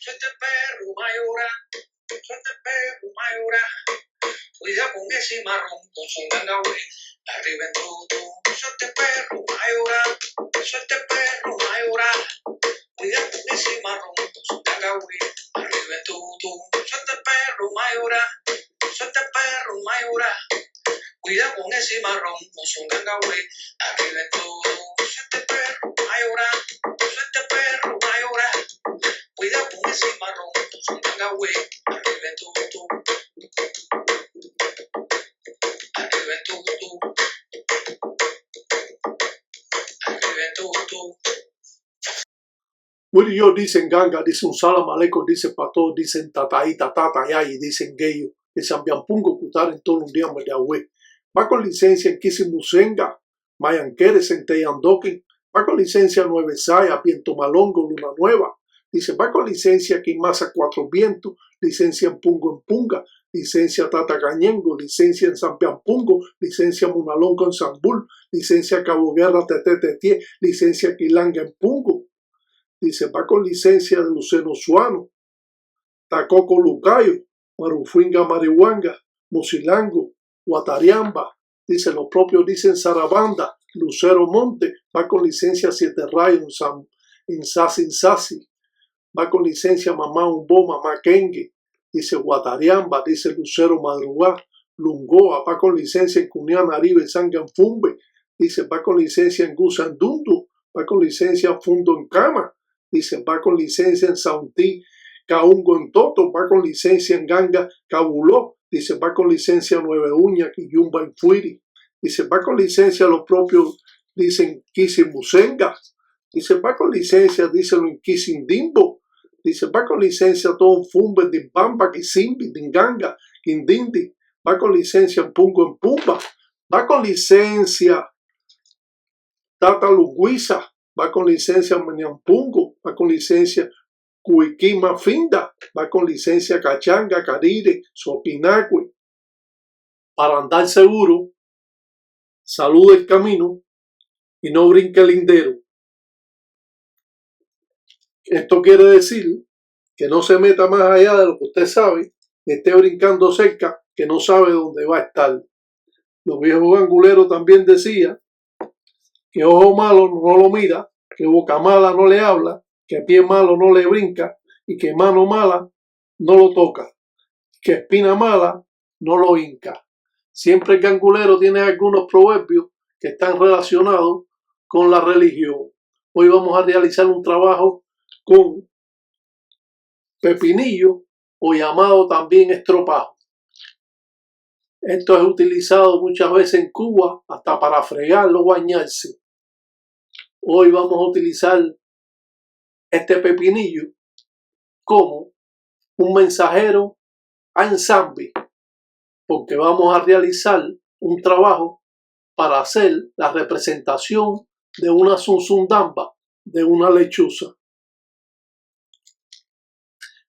suelte perro mayora, suelte perro mayora. Cuida con ese marrón, con su gangaway, arriba en todo. Suelte perro mayora, suelte perro mayora. Cuida con ese marrón, con su gangaway, arriba en todo. Suelte perro mayora, suelte perro mayora. Cuida con ese marrón, con su gangaway, arriba en todo. Suelte perro mayora, suelte perro mayora. Cuida con ese marrón, con su gangaway, arriba en todo. Arriba en todo. Arriba en todo. Willy y yo dicen ganga, dicen salam aleikum, dicen pato, dicen tataí, tatata, yay, dicen geyo, dicen ambiampungo, cutar en todo un día de agüe. Va con licencia en Kisimusenga, Mayanqueres en Teyandoquen, va con licencia Nueve Saya, Viento Malongo, Luna Nueva. Dice, va con licencia Quimasa Cuatro Vientos, licencia en Pungo en Punga, licencia Tata Cañengo, licencia en Sampiampungo, licencia Munalongo en Zambul, licencia Cabo Guerra Tetetetie, licencia Quilanga en Pungo. Dice, va con licencia de Luceno Suano, Tacoco Lucayo, Marufinga Marihuanga, Musilango, Guatariamba. Dice, los propios dicen Sarabanda, Lucero Monte, va con licencia Siete Rayos en Sasi. Va con licencia Mamá Umbo, Mamá Kengue. Dice Guatariamba, dice Lucero Madrugá, Lungoa, va con licencia en Cuniana Aribe, Sanganfumbe. Dice, va con licencia en Gusandundu, va con licencia en Fundo en Cama. Dice, va con licencia en Sauntí, Caungo en Toto, va con licencia en Ganga, Cabuló. Dice, va con licencia Nueve Uña, Quiyumba en Fuiri. Dice, va con licencia los propios, dicen Kisimusenga. Dice, va con licencia, díselo en Kisindimbo. Dice, va con licencia todo un Fumbe, Dimbamba, Kisimbi, Dinganga, Quindindi. Va con licencia en Pumba. Va con licencia Tata Luguiza. Va con licencia Maniampungo, va con licencia Cuiquima Finda, va con licencia Cachanga, Carire, Sopinacue. Para andar seguro, salude el camino y no brinque el lindero. Esto quiere decir que no se meta más allá de lo que usted sabe, que esté brincando cerca, que no sabe dónde va a estar. Los viejos ganguleros también decían que ojo malo no lo mira, que boca mala no le habla, que pie malo no le brinca y que mano mala no lo toca, que espina mala no lo hinca. Siempre el gangulero tiene algunos proverbios que están relacionados con la religión. Hoy vamos a realizar un trabajo con pepinillo o llamado también estropajo. Esto es utilizado muchas veces en Cuba hasta para fregarlo o bañarse. Hoy vamos a utilizar este pepinillo como un mensajero a ensamble, porque vamos a realizar un trabajo para hacer la representación de una zunzundamba, de una lechuza.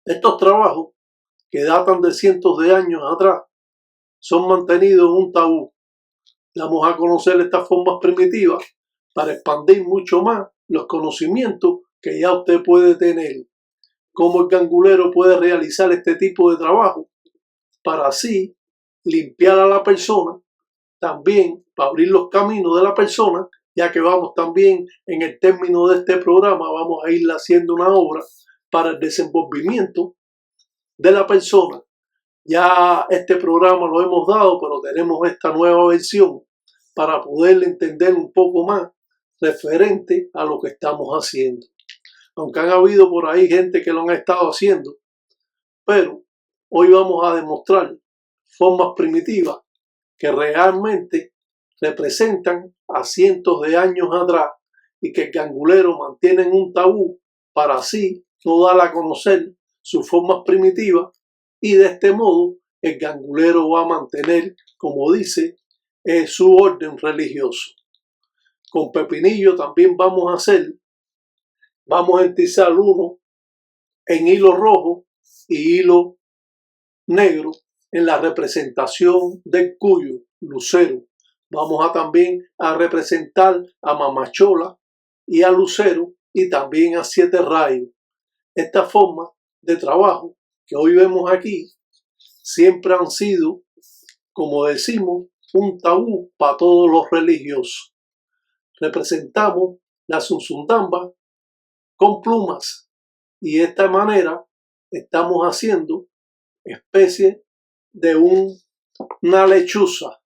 Estos trabajos, que datan de cientos de años atrás, son mantenidos en un tabú. Vamos a conocer estas formas primitivas para expandir mucho más los conocimientos que ya usted puede tener. Cómo el gangulero puede realizar este tipo de trabajo para así limpiar a la persona, también para abrir los caminos de la persona, ya que vamos también en el término de este programa, vamos a ir haciendo una obra para el desenvolvimiento de la persona. Ya este programa lo hemos dado, pero tenemos esta nueva versión para poder entender un poco más referente a lo que estamos haciendo. Aunque han habido por ahí gente que lo han estado haciendo, pero hoy vamos a demostrar formas primitivas que realmente representan a cientos de años atrás y que el gangulero mantiene un tabú para así no dar a conocer sus formas primitivas, y de este modo el gangulero va a mantener, como dice, su orden religioso. Con pepinillo también vamos a entizar uno en hilo rojo y hilo negro en la representación del cuyo, lucero. Vamos también a representar a Mamachola y a Lucero y también a Siete Rayos. Esta forma de trabajo que hoy vemos aquí siempre han sido, como decimos, un tabú para todos los religiosos. Representamos la Zunzundamba con plumas y de esta manera estamos haciendo especie de una lechuza.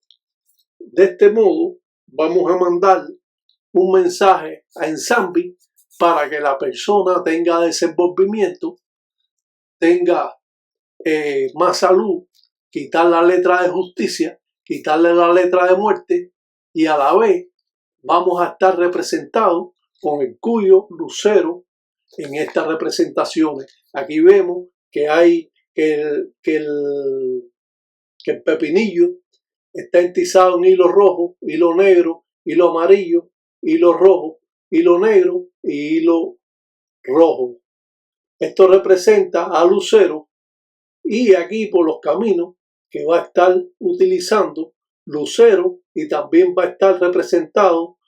De este modo vamos a mandar un mensaje a Nzambi para que la persona tenga desenvolvimiento, tenga más salud, quitar la letra de justicia, quitarle la letra de muerte, y a la vez vamos a estar representados con el cuyo lucero en estas representaciones. Aquí vemos que hay que el pepinillo está entizado en hilo rojo, hilo negro, hilo amarillo, hilo rojo, hilo negro y hilo rojo. Esto representa a Lucero, y aquí por los caminos que va a estar utilizando Lucero, y también va a estar representado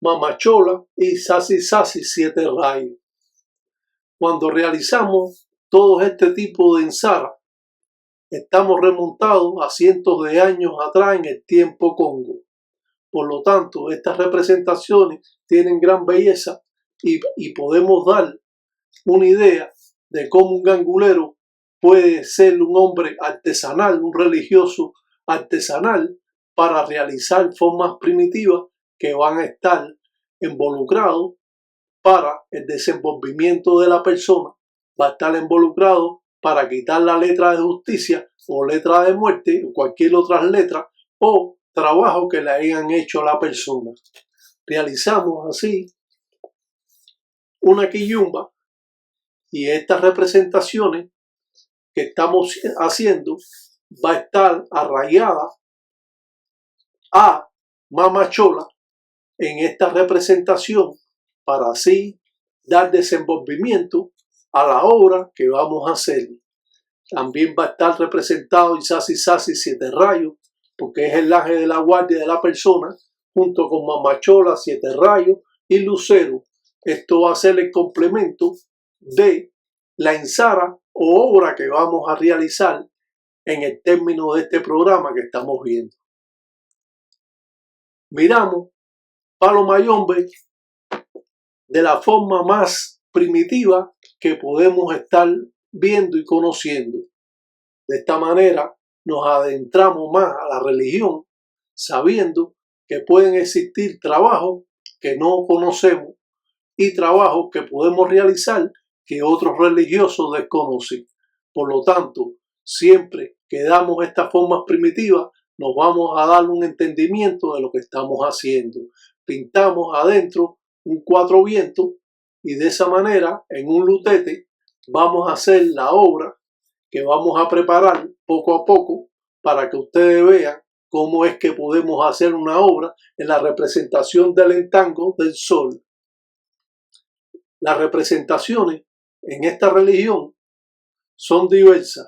Mamachola y Sasi Sasi 7 rayos. Cuando realizamos todo este tipo de ensara, estamos remontados a cientos de años atrás en el tiempo Congo. Por lo tanto, estas representaciones tienen gran belleza y podemos dar una idea de cómo un gangulero puede ser un hombre artesanal, un religioso artesanal, para realizar formas primitivas que van a estar involucrados para el desenvolvimiento de la persona, va a estar involucrado para quitar la letra de justicia o letra de muerte o cualquier otra letra o trabajo que le hayan hecho a la persona. Realizamos así una quillumba, y estas representaciones que estamos haciendo va a estar arraigada a Mamachola en esta representación para así dar desenvolvimiento a la obra que vamos a hacer. También va a estar representado Isasi Sasi 7 rayos, porque es el ángel de la guardia de la persona, junto con Mamachola 7 rayos y Lucero. Esto va a ser el complemento de la ensara o obra que vamos a realizar en el término de este programa que estamos viendo. Miramos Palo Mayombe de la forma más primitiva que podemos estar viendo y conociendo. De esta manera nos adentramos más a la religión, sabiendo que pueden existir trabajos que no conocemos y trabajos que podemos realizar que otros religiosos desconocen. Por lo tanto, siempre que damos estas formas primitivas, nos vamos a dar un entendimiento de lo que estamos haciendo. Pintamos adentro un 4 vientos y de esa manera, en un lutete, vamos a hacer la obra que vamos a preparar poco a poco para que ustedes vean cómo es que podemos hacer una obra en la representación del entango del sol. Las representaciones en esta religión son diversas,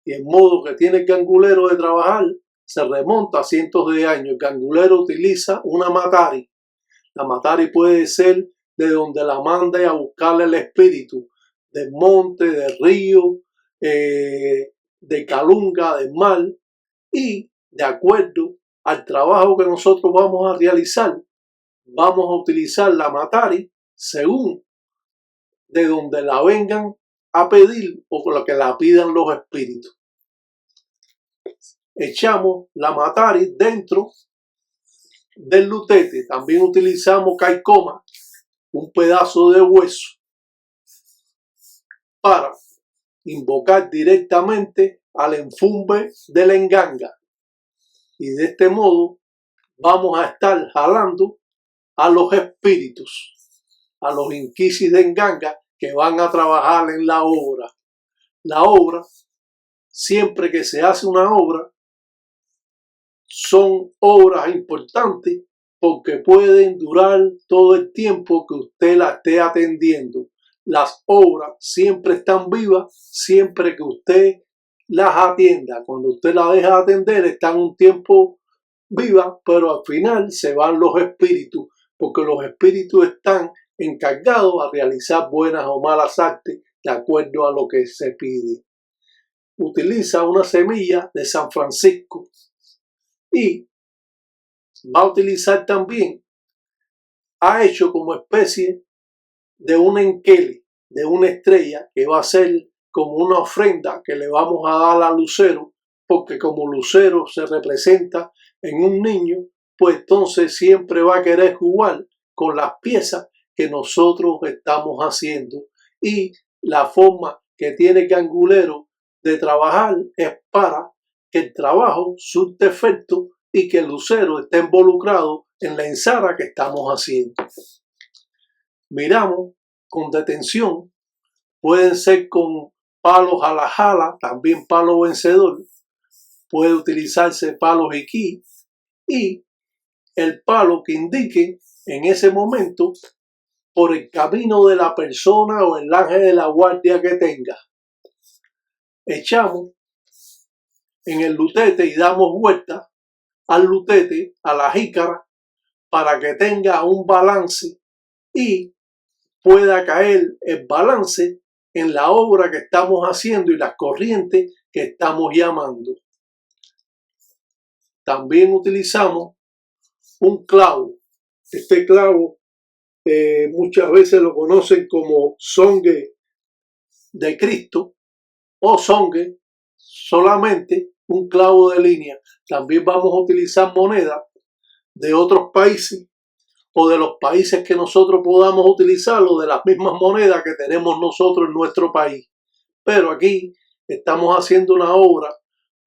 y el modo que tiene el gangulero de trabajar se remonta a cientos de años. El gangulero utiliza una matari. La matari puede ser de donde la mande a buscarle el espíritu, del monte, del río, de Calunga, del mar, y de acuerdo al trabajo que nosotros vamos a realizar, vamos a utilizar la matari según de donde la vengan a pedir o con lo que la pidan los espíritus. Echamos la matari dentro del lutete. También utilizamos caicoma, un pedazo de hueso, para invocar directamente al enfumbe de la enganga. Y de este modo vamos a estar jalando a los espíritus, a los inquisis de enganga que van a trabajar en la obra. La obra, siempre que se hace una obra, son obras importantes porque pueden durar todo el tiempo que usted la esté atendiendo. Las obras siempre están vivas siempre que usted las atienda. Cuando usted las deja de atender, están un tiempo vivas, pero al final se van los espíritus, porque los espíritus están encargados a realizar buenas o malas artes de acuerdo a lo que se pide. Utiliza una semilla de San Francisco y va a utilizar también, ha hecho como especie de un enkele, de una estrella que va a ser como una ofrenda que le vamos a dar a Lucero, porque como Lucero se representa en un niño, pues entonces siempre va a querer jugar con las piezas que nosotros estamos haciendo. Y la forma que tiene el gangulero de trabajar es para que el trabajo surte efecto y que el Lucero esté involucrado en la ensara que estamos haciendo. Miramos con detención, pueden ser con palos a la jala, también palo vencedor, puede utilizarse palos jiquí y el palo que indique en ese momento por el camino de la persona o el ángel de la guardia que tenga. Echamos en el lutete y damos vuelta al lutete, a la jícara, para que tenga un balance y pueda caer el balance en la obra que estamos haciendo y las corrientes que estamos llamando. También utilizamos un clavo. Este clavo muchas veces lo conocen como zongue de Cristo o zongue solamente un clavo de línea. También vamos a utilizar monedas de otros países o de los países que nosotros podamos utilizarlo, de las mismas monedas que tenemos nosotros en nuestro país. Pero aquí estamos haciendo una obra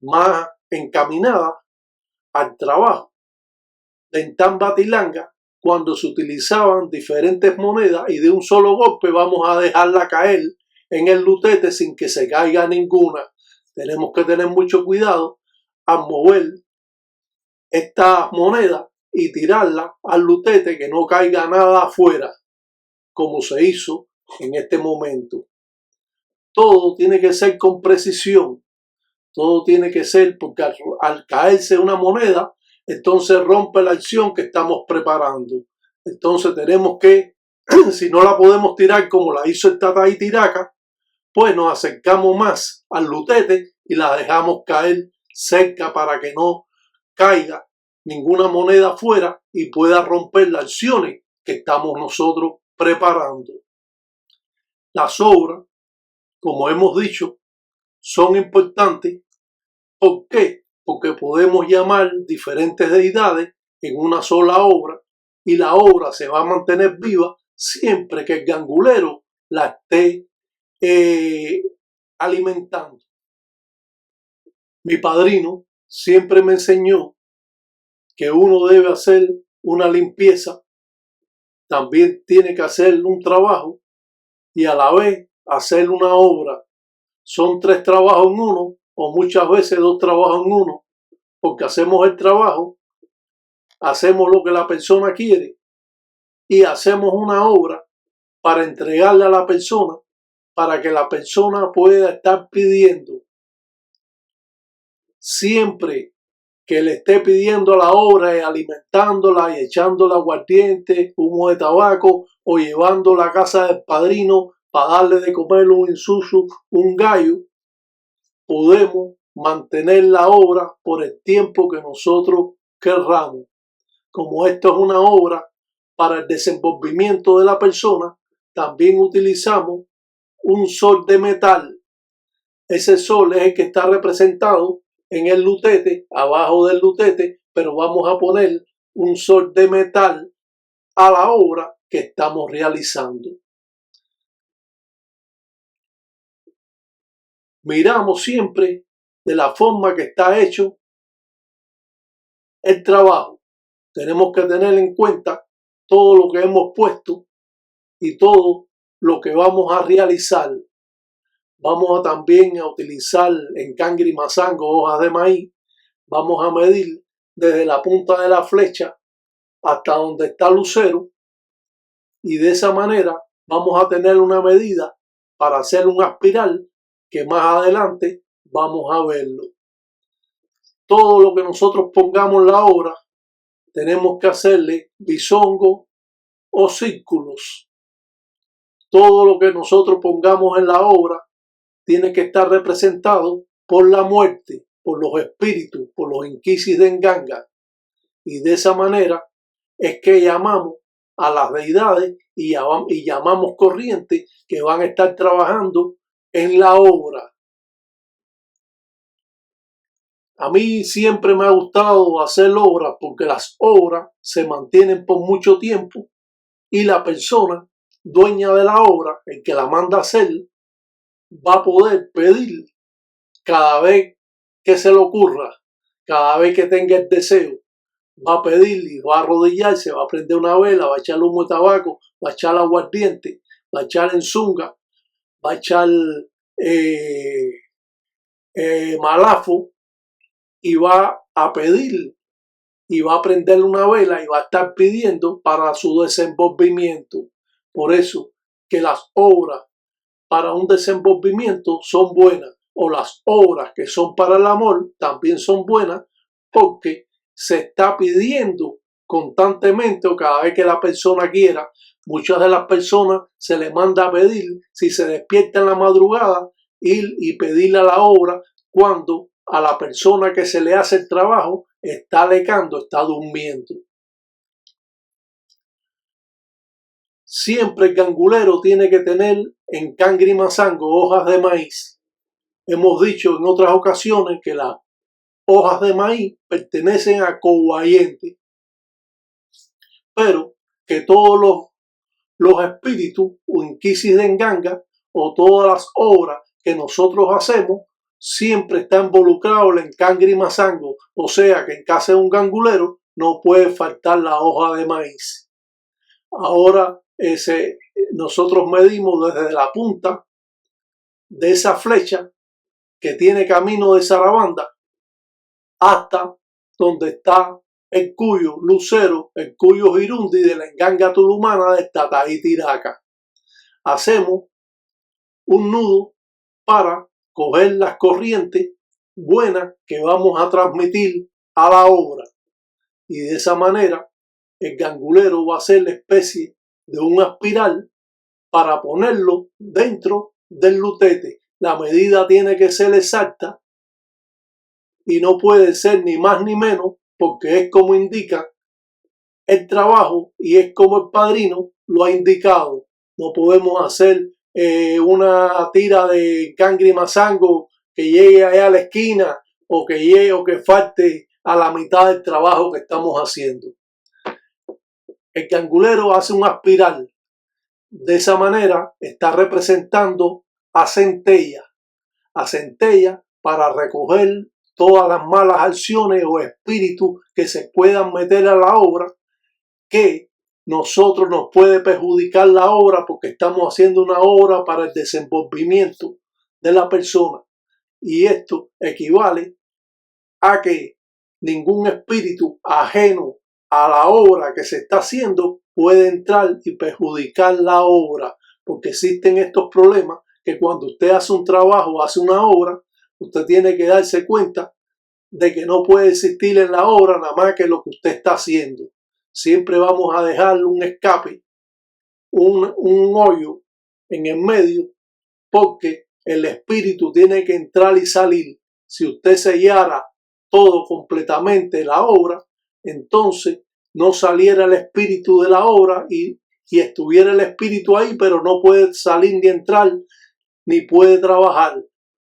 más encaminada al trabajo en Tambatilanga, cuando se utilizaban diferentes monedas y de un solo golpe vamos a dejarla caer en el lutete sin que se caiga ninguna. Tenemos que tener mucho cuidado al mover esta moneda y tirarla al lutete, que no caiga nada afuera, como se hizo en este momento. Todo tiene que ser con precisión, todo tiene que ser, porque al caerse una moneda, entonces rompe la acción que estamos preparando. Entonces tenemos que, si no la podemos tirar como la hizo el Tatay Tiraca, pues nos acercamos más al lutete y la dejamos caer cerca para que no caiga ninguna moneda afuera y pueda romper las acciones que estamos nosotros preparando. Las obras, como hemos dicho, son importantes. ¿Por qué? Porque podemos llamar diferentes deidades en una sola obra y la obra se va a mantener viva siempre que el gangulero la esté alimentando. Mi padrino siempre me enseñó que uno debe hacer una limpieza, también tiene que hacer un trabajo y a la vez hacer una obra. Son 3 trabajos en uno o muchas veces 2 trabajos en uno, porque hacemos el trabajo, hacemos lo que la persona quiere y hacemos una obra para entregarle a la persona, para que la persona pueda estar pidiendo. Siempre que le esté pidiendo la obra y alimentándola y echándola aguardiente, humo de tabaco o llevándola a casa del padrino para darle de comer un insuso, un gallo, podemos mantener la obra por el tiempo que nosotros querramos. Como esto es una obra para el desenvolvimiento de la persona, también utilizamos un sol de metal. Ese sol es el que está representado en el lutete, abajo del lutete, pero vamos a poner un sol de metal a la obra que estamos realizando. Miramos siempre de la forma que está hecho el trabajo. Tenemos que tener en cuenta todo lo que hemos puesto y todo lo que vamos a realizar. Vamos a también a utilizar en cangre y mazango hojas de maíz. Vamos a medir desde la punta de la flecha hasta donde está Lucero y de esa manera vamos a tener una medida para hacer un espiral que más adelante vamos a verlo. Todo lo que nosotros pongamos en la obra tenemos que hacerle bisongo o círculos. todo lo que nosotros pongamos en la obra tiene que estar representado por la muerte, por los espíritus, por los inquisis de Nganga. Y de esa manera es que llamamos a las deidades y llamamos corrientes que van a estar trabajando en la obra. A mí siempre me ha gustado hacer obras porque las obras se mantienen por mucho tiempo y la persona dueña de la obra, el que la manda a hacer, va a poder pedir cada vez que se le ocurra, cada vez que tenga el deseo, va a pedir y va a arrodillarse, va a prender una vela, va a echar humo de tabaco, va a echar aguardiente, va a echar enzunga, va a echar malafo y va a pedir y va a prender una vela y va a estar pidiendo para su desenvolvimiento. Por eso que las obras para un desenvolvimiento son buenas, o las obras que son para el amor también son buenas, porque se está pidiendo constantemente o cada vez que la persona quiera. Muchas de las personas se les manda a pedir, si se despierta en la madrugada, ir y pedirle a la obra cuando a la persona que se le hace el trabajo está lecando, está durmiendo. Siempre el gangulero tiene que tener en cangre y mazango hojas de maíz. Hemos dicho en otras ocasiones que las hojas de maíz pertenecen a coguayente, pero que todos los espíritus o inquisis de Nganga o todas las obras que nosotros hacemos siempre está involucrado el encangre y mazango, o sea que en casa de un gangulero no puede faltar la hoja de maíz. Ahora nosotros medimos desde la punta de esa flecha que tiene camino de Sarabanda hasta donde está el Cuyo Lucero, el Cuyo Girundi de la Nganga Tulumana de Tataí Tiraca. Hacemos un nudo para coger las corrientes buenas que vamos a transmitir a la obra. Y de esa manera el gangulero va a hacer la especie de un espiral para ponerlo dentro del lutete. La medida tiene que ser exacta y no puede ser ni más ni menos, porque es como indica el trabajo y es como el padrino lo ha indicado. No podemos hacer una tira de cangre y mazango que llegue allá a la esquina o que llegue o que falte a la mitad del trabajo que estamos haciendo. El gangulero hace una espiral. De esa manera está representando a centella para recoger todas las malas acciones o espíritus que se puedan meter a la obra, que nosotros nos puede perjudicar la obra porque estamos haciendo una obra para el desenvolvimiento de la persona. Y esto equivale a que ningún espíritu ajeno a la obra que se está haciendo puede entrar y perjudicar la obra, porque existen estos problemas que cuando usted hace un trabajo, hace una obra, usted tiene que darse cuenta de que no puede existir en la obra nada más que lo que usted está haciendo. Siempre vamos a dejar un escape, un hoyo en el medio, porque el espíritu tiene que entrar y salir. Si usted sellara todo completamente la obra, entonces no saliera el espíritu de la obra y estuviera el espíritu ahí, pero no puede salir ni entrar, ni puede trabajar.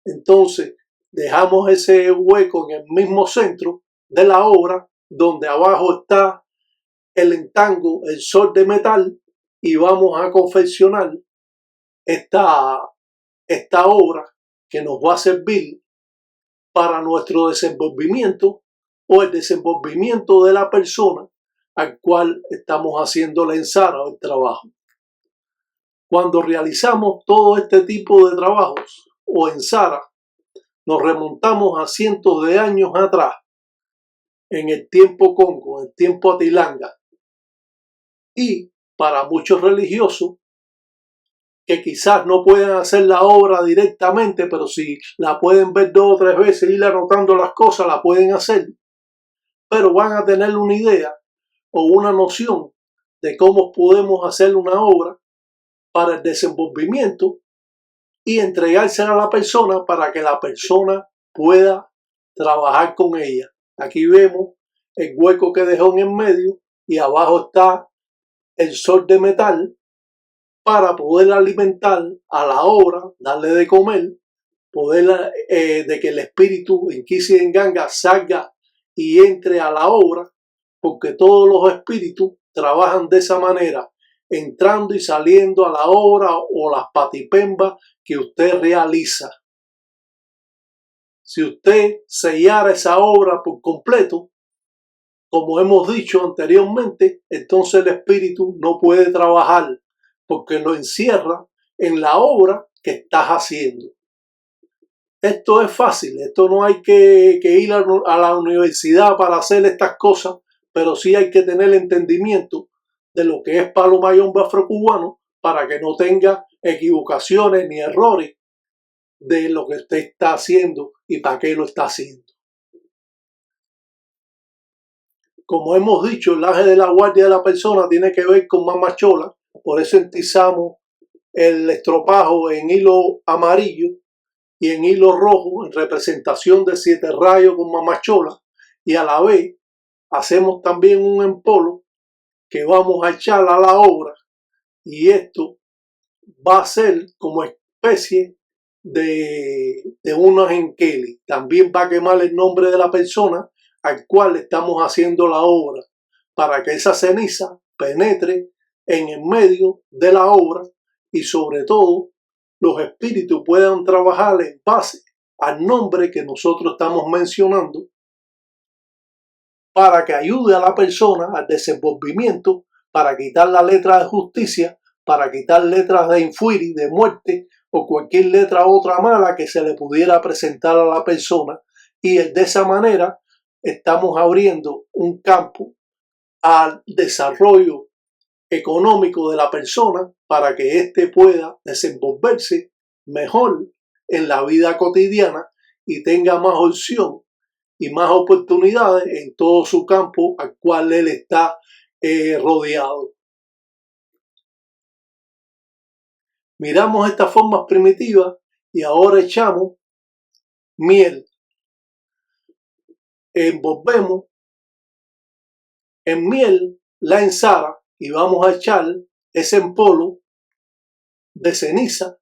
Entonces dejamos ese hueco en el mismo centro de la obra, donde abajo está el entango, el sol de metal, y vamos a confeccionar esta obra que nos va a servir para nuestro desenvolvimiento o el desenvolvimiento de la persona al cual estamos haciendo la ensara o el trabajo. Cuando realizamos todo este tipo de trabajos o ensara, nos remontamos a cientos de años atrás, en el tiempo Congo, en el tiempo Atilanga. Y para muchos religiosos que quizás no pueden hacer la obra directamente, pero si la pueden ver 2 o 3 veces, ir anotando las cosas, la pueden hacer. Pero van a tener una idea o una noción de cómo podemos hacer una obra para el desenvolvimiento y entregársela a la persona para que la persona pueda trabajar con ella. Aquí vemos el hueco que dejó en el medio y abajo está el sol de metal para poder alimentar a la obra, darle de comer, poder de que el espíritu en Kisi-Enganga salga y entre a la obra, porque todos los espíritus trabajan de esa manera, entrando y saliendo a la obra o las patipembas que usted realiza. Si usted sellara esa obra por completo, como hemos dicho anteriormente, entonces el espíritu no puede trabajar porque lo encierra en la obra que estás haciendo. Esto es fácil, esto no hay que ir a la universidad para hacer estas cosas, pero sí hay que tener entendimiento de lo que es Palo Mayombe afrocubano para que no tenga equivocaciones ni errores de lo que usted está haciendo y para qué lo está haciendo. Como hemos dicho, el aje de la guardia de la persona tiene que ver con mamachola, por eso entizamos el estropajo en hilo amarillo y en hilo rojo en representación de 7 rayos con mamachola, y a la vez hacemos también un empolo que vamos a echar a la obra, y esto va a ser como especie de una genkeli. También va a quemar el nombre de la persona al cual estamos haciendo la obra, para que esa ceniza penetre en el medio de la obra y sobre todo los espíritus puedan trabajar en base al nombre que nosotros estamos mencionando, para que ayude a la persona al desenvolvimiento, para quitar la letra de justicia, para quitar letras de infuiri, de muerte, o cualquier letra otra mala que se le pudiera presentar a la persona. Y de esa manera estamos abriendo un campo al desarrollo económico de la persona para que éste pueda desenvolverse mejor en la vida cotidiana y tenga más opción y más oportunidades en todo su campo al cual él está rodeado. Miramos estas formas primitivas y ahora echamos miel. Envolvemos en miel la ensara y vamos a echar ese empolo de ceniza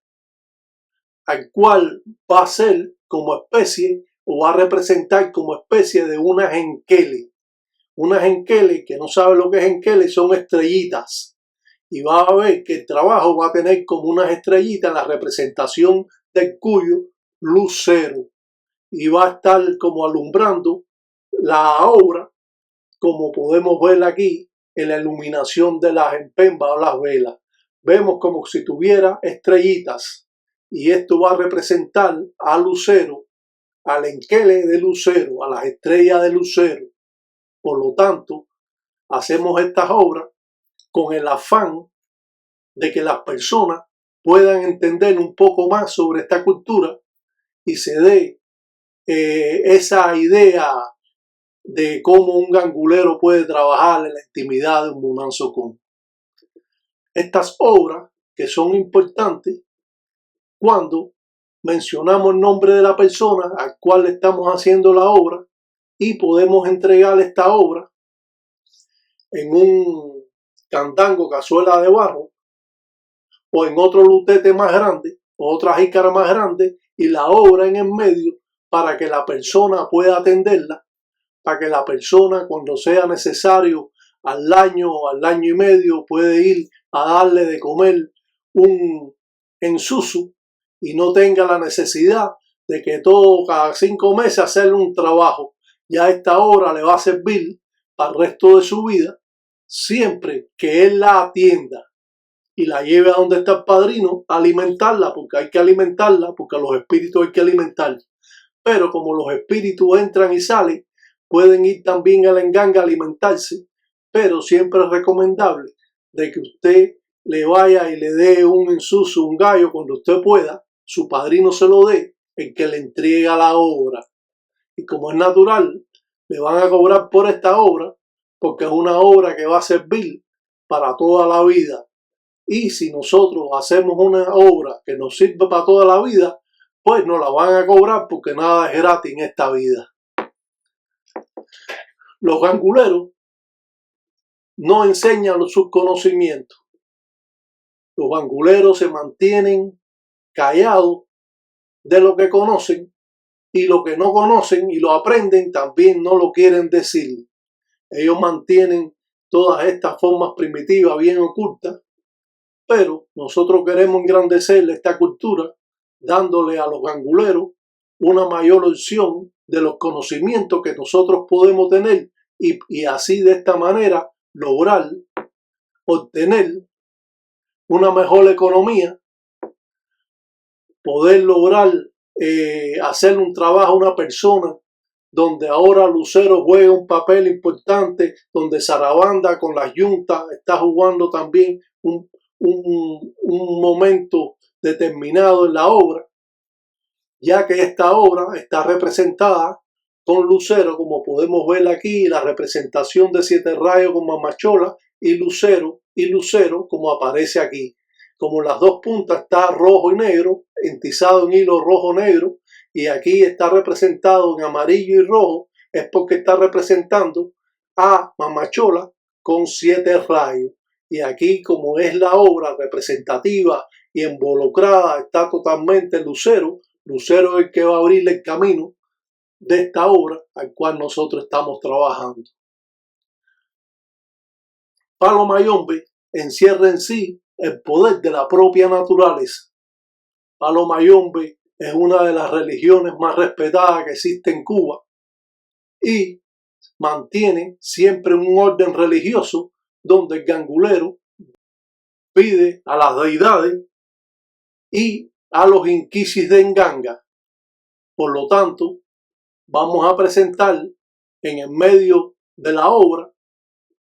al cual va a ser como especie o va a representar como especie de una genkeli. Una genkeli, que no sabe lo que es genkeli, son estrellitas. Y va a ver que el trabajo va a tener como unas estrellitas en la representación del cuyo lucero. Y va a estar como alumbrando la obra, como podemos ver aquí en la iluminación de las empembas o las velas. Vemos como si tuviera estrellitas. Y esto va a representar a lucero, al enquele de lucero, a las estrellas de lucero. Por lo tanto, hacemos estas obras con el afán de que las personas puedan entender un poco más sobre esta cultura y se dé esa idea de cómo un gangulero puede trabajar en la intimidad de un Munansokun. Estas obras que son importantes cuando mencionamos el nombre de la persona al cual le estamos haciendo la obra y podemos entregar esta obra en un candango, cazuela de barro, o en otro lutete más grande, o otra jícara más grande, y la obra en el medio para que la persona pueda atenderla, para que la persona cuando sea necesario al año y medio puede ir a darle de comer un ensusu y no tenga la necesidad de que todo cada 5 meses hacerle un trabajo. Ya esta obra le va a servir para el resto de su vida, siempre que él la atienda y la lleve a donde está el padrino a alimentarla, porque hay que alimentarla, porque a los espíritus hay que alimentar. Pero como los espíritus entran y salen, pueden ir también a la enganga a alimentarse, pero siempre es recomendable de que usted le vaya y le dé un ensuso, un gallo cuando usted pueda, su padrino se lo dé, el que le entrega la obra. Y como es natural, le van a cobrar por esta obra, porque es una obra que va a servir para toda la vida. Y si nosotros hacemos una obra que nos sirve para toda la vida, pues nos la van a cobrar porque nada es gratis en esta vida. Los ganguleros no enseñan sus conocimientos. Los ganguleros se mantienen callados de lo que conocen y lo que no conocen y lo aprenden también no lo quieren decir. Ellos mantienen todas estas formas primitivas bien ocultas, pero nosotros queremos engrandecer esta cultura dándole a los ganguleros una mayor opción de los conocimientos que nosotros podemos tener y así de esta manera lograr obtener una mejor economía, poder lograr hacer un trabajo a una persona donde ahora Lucero juega un papel importante, donde Sarabanda con las yuntas está jugando también un momento determinado en la obra, ya que esta obra está representada con Lucero, como podemos ver aquí, la representación de Siete Rayos con Mamachola y Lucero como aparece aquí. Como las dos puntas está rojo y negro, entizado en hilo rojo-negro, y aquí está representado en amarillo y rojo, es porque está representando a Mamachola con 7 rayos. Y aquí, como es la obra representativa y involucrada, está totalmente Lucero. Lucero es el que va a abrirle el camino de esta obra al cual nosotros estamos trabajando. Palo Mayombe encierra en sí el poder de la propia naturaleza. Palo Mayombe es una de las religiones más respetadas que existe en Cuba y mantiene siempre un orden religioso donde el gangulero pide a las deidades y a los inquisis de Nganga. Por lo tanto, vamos a presentar en el medio de la obra,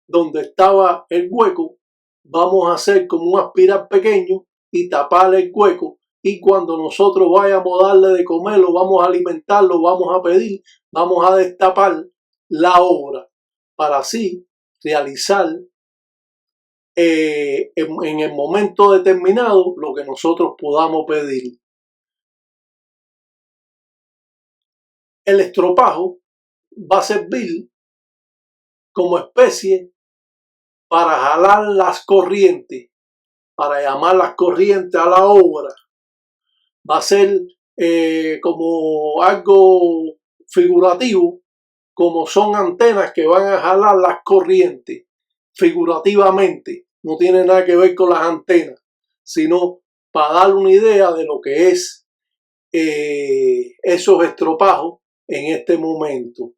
donde estaba el hueco, vamos a hacer como un aspirar pequeño y tapar el hueco. Y cuando nosotros vayamos a darle de comer, lo vamos a alimentar, lo vamos a pedir, vamos a destapar la obra para así realizar en el momento determinado lo que nosotros podamos pedir. El estropajo va a servir como especie para jalar las corrientes, para llamar las corrientes a la obra. Va a ser como algo figurativo, como son antenas que van a jalar las corrientes figurativamente. No tiene nada que ver con las antenas, sino para dar una idea de lo que es esos estropajos en este momento.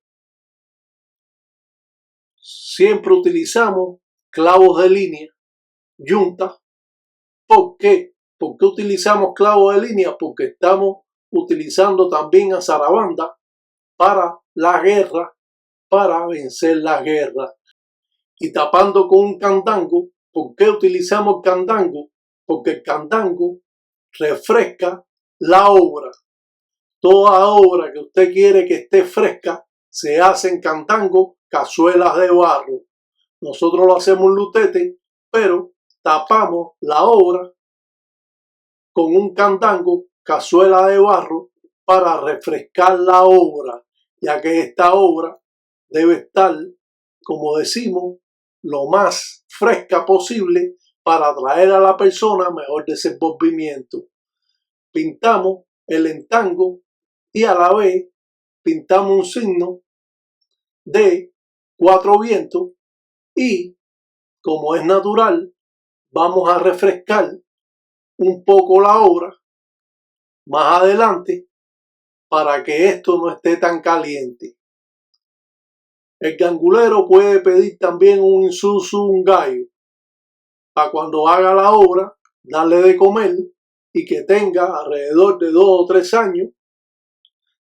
Siempre utilizamos clavos de línea, yuntas. ¿Por qué? ¿Por qué utilizamos clavos de línea? Porque estamos utilizando también a Sarabanda para la guerra, para vencer la guerra. Y tapando con un candango. ¿Por qué utilizamos el candango? Porque el candango refresca la obra. Toda obra que usted quiere que esté fresca se hace en candango, cazuelas de barro. Nosotros lo hacemos en lutete, pero tapamos la obra con un candango, cazuela de barro, para refrescar la obra, ya que esta obra debe estar, como decimos, lo más fresca posible para atraer a la persona mejor desenvolvimiento. Pintamos el entango y a la vez pintamos un signo de 4 vientos y, como es natural, vamos a refrescar un poco la obra más adelante para que esto no esté tan caliente. El gangulero puede pedir también un insusu, un gallo, para cuando haga la obra, darle de comer y que tenga alrededor de 2 o 3 años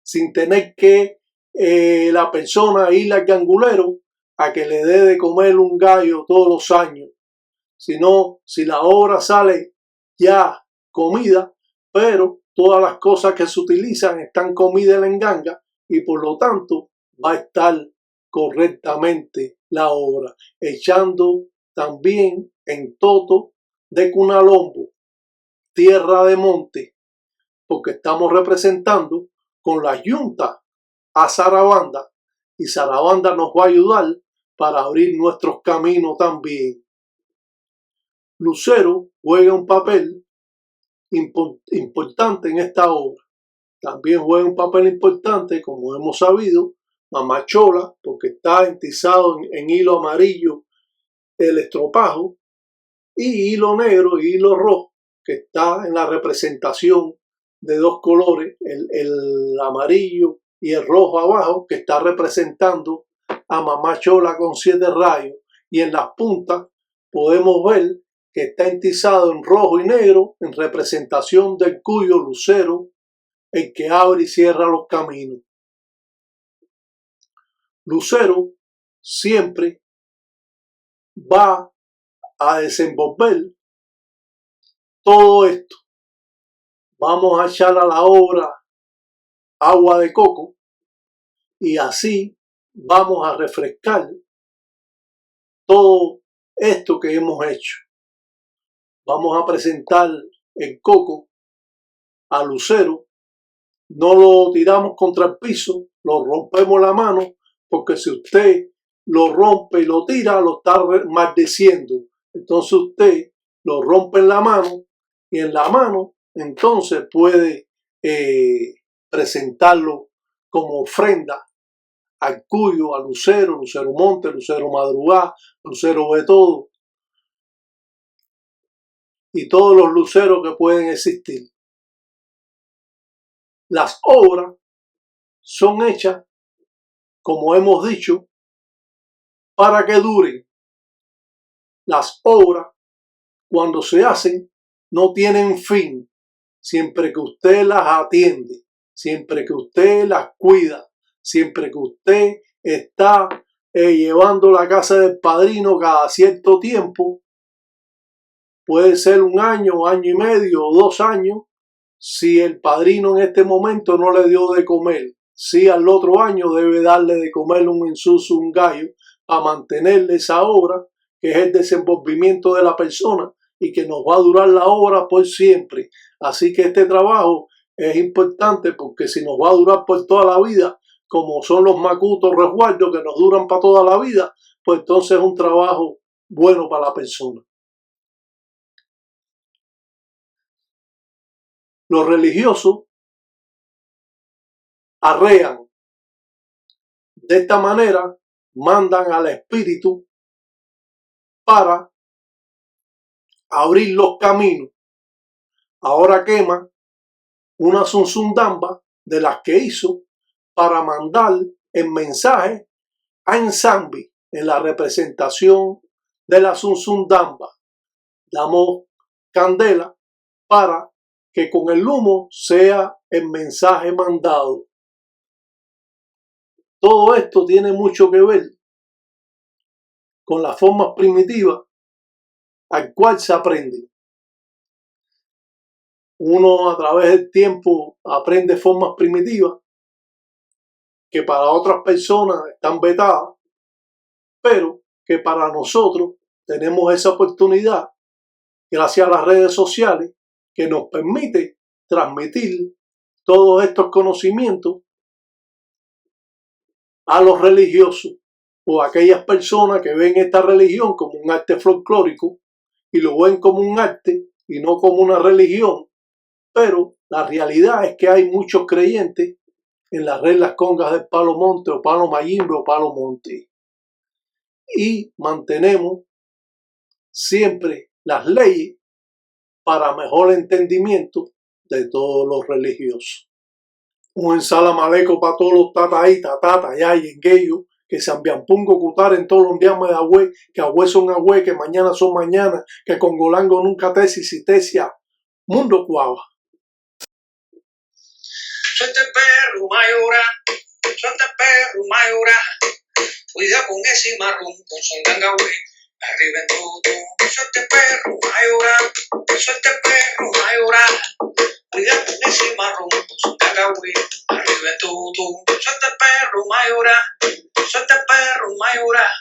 sin tener que la persona ir al gangulero a que le dé de comer un gallo todos los años. Sino, si la obra sale ya comida, pero todas las cosas que se utilizan están comidas en Nganga y por lo tanto va a estar correctamente la obra, echando también en toto de Cunalombo, tierra de monte, porque estamos representando con la Junta a Sarabanda y Sarabanda nos va a ayudar para abrir nuestros caminos también. Lucero juega un papel importante en esta obra. También juega un papel importante, como hemos sabido, Mamá Chola, porque está entizado en hilo amarillo el estropajo, y hilo negro y hilo rojo, que está en la representación de dos colores, el amarillo y el rojo abajo, que está representando a Mamá Chola con 7 rayos, y en las puntas podemos ver que está entizado en rojo y negro en representación del cuyo lucero, el que abre y cierra los caminos. Lucero siempre va a desenvolver todo esto. Vamos a echar a la obra agua de coco y así vamos a refrescar todo esto que hemos hecho. Vamos a presentar el coco a Lucero, no lo tiramos contra el piso, lo rompemos la mano, porque si usted lo rompe y lo tira, lo está maldiciendo. Entonces usted lo rompe en la mano y en la mano entonces puede presentarlo como ofrenda al cuyo, a Lucero, Lucero Monte, Lucero Madrugá, Lucero Betodo y todos los luceros que pueden existir. Las obras son hechas, como hemos dicho, para que duren. Las obras, cuando se hacen, no tienen fin, siempre que usted las atiende, siempre que usted las cuida, siempre que usted está llevando la casa del padrino cada cierto tiempo, puede ser 1 año, año y medio o 2 años, si el padrino en este momento no le dio de comer. Sí, al otro año debe darle de comer un insuso, un gallo, a mantenerle esa obra, que es el desenvolvimiento de la persona y que nos va a durar la obra por siempre. Así que este trabajo es importante porque si nos va a durar por toda la vida, como son los macutos resguardos que nos duran para toda la vida, pues entonces es un trabajo bueno para la persona. Los religiosos arrean. De esta manera mandan al espíritu para abrir los caminos. Ahora quema una zunzundamba de las que hizo para mandar el mensaje a Nsambi en la representación de la zunzundamba. Damos candela para que con el humo sea el mensaje mandado. Todo esto tiene mucho que ver con las formas primitivas al cual se aprende. Uno a través del tiempo aprende formas primitivas que para otras personas están vetadas, pero que para nosotros tenemos esa oportunidad gracias a las redes sociales que nos permite transmitir todos estos conocimientos a los religiosos o a aquellas personas que ven esta religión como un arte folclórico y lo ven como un arte y no como una religión, pero la realidad es que hay muchos creyentes en las reglas congas del Palo Monte o Palo Mayimbe o Palo Monte y mantenemos siempre las leyes para mejor entendimiento de todos los religiosos. Un salam aleikum para todos los tataí, tatata, ya y engueyo, que se ambiampungo cutar en todos los días de agüe, que agüe son agüe, que mañana son mañana, que con golango nunca tesis y tesia, mundo cuava. Suelte perro mayora, suelte perro mayora, cuida con ese marrón con son gangahue, arriba en tu, suelte perro, va a llorar, suelte perro, va a llorar, cuida con ese marrón, con su cagagüey, arriba en tu, suelte perro, va a llorar, suelte perro, va a llorar,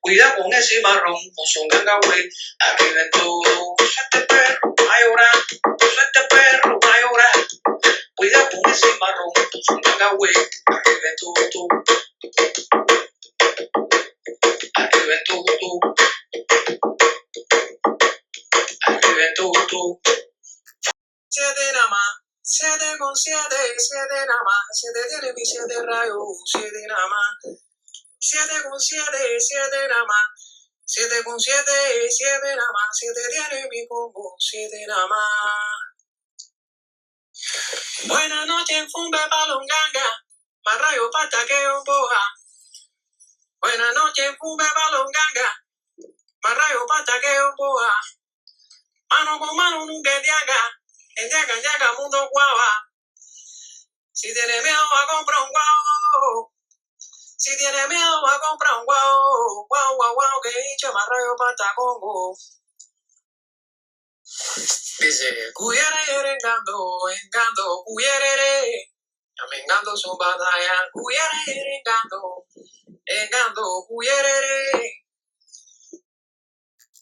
cuida con ese marrón, con su cagagüey, arriba en tu, suelte perro, va a llorar, suelte perro, va a llorar, cuida con ese marrón, con su cagagüey, arriba en tu, arriba en tu, arriba en tu. 7 nada más, 7 con 7, 7 nada más, 7 tiene mi 7 rayos, 7 nada más, 7 con 7, 7 nada más, 7 con 7, 7 nada más, 7 tiene mi combo, 7 nada más. Buenas noches, fumbe palonganga, más rayo pata que un boja. Buenas noches, fumbe palonganga, más rayo pata que un boja. Mano con mano nunca endiaga, mundo guava. Si tiene miedo a comprar un guau, si tiene miedo a comprar un guau, que hincha más rayo pata Congo. Dice, cuyere engando, cuyere, amengando su batalla, cuyere engando, cuyere,